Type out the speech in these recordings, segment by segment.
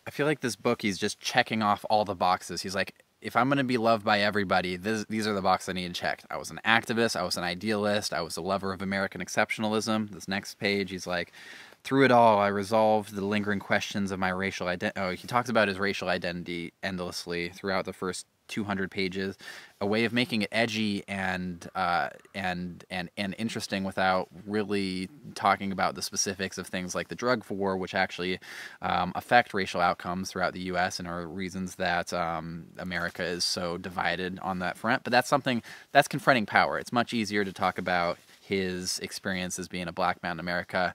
I feel like this book, he's just checking off all the boxes. He's like, if I'm going to be loved by everybody, these are the boxes I need to check. I was an activist. I was an idealist. I was a lover of American exceptionalism. This next page, he's like, through it all, I resolved the lingering questions of my racial identity. Oh, he talks about his racial identity endlessly throughout the first 200 pages, a way of making it edgy and interesting without really talking about the specifics of things like the drug war, which actually affect racial outcomes throughout the U.S. and are reasons that America is so divided on that front. But that's something that's confronting power. It's much easier to talk about his experience as being a black man in America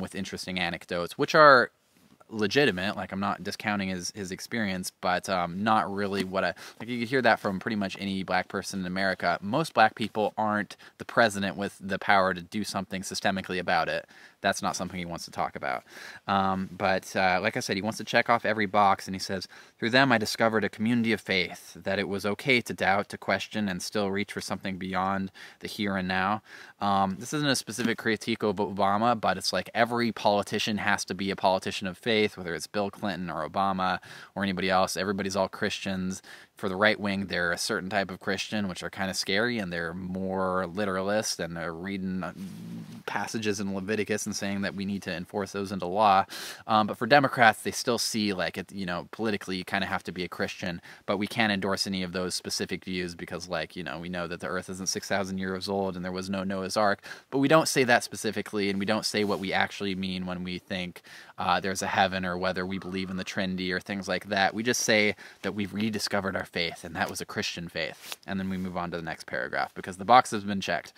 with interesting anecdotes, which are legitimate. Like, I'm not discounting his experience, but not really what I like. You could hear that from pretty much any black person in America. Most black people aren't the president with the power to do something systemically about it. That's not something he wants to talk about. But like I said, he wants to check off every box, and he says, through them I discovered a community of faith, that it was okay to doubt, to question, and still reach for something beyond the here and now. This isn't a specific critique of Obama, but it's like every politician has to be a politician of faith, whether it's Bill Clinton or Obama or anybody else. Everybody's all Christians. For the right wing, they're a certain type of Christian, which are kind of scary, and they're more literalist, and they're reading passages in Leviticus and saying that we need to enforce those into law. But for Democrats, they still see, like, it, you know, politically you kind of have to be a Christian, but we can't endorse any of those specific views because, like, you know, we know that the earth isn't 6,000 years old and there was no Noah's Ark, but we don't say that specifically, and we don't say what we actually mean when we think there's a heaven, or whether we believe in the Trinity or things like that. We just say that we've rediscovered our faith, and that was a Christian faith. And then we move on to the next paragraph because the box has been checked.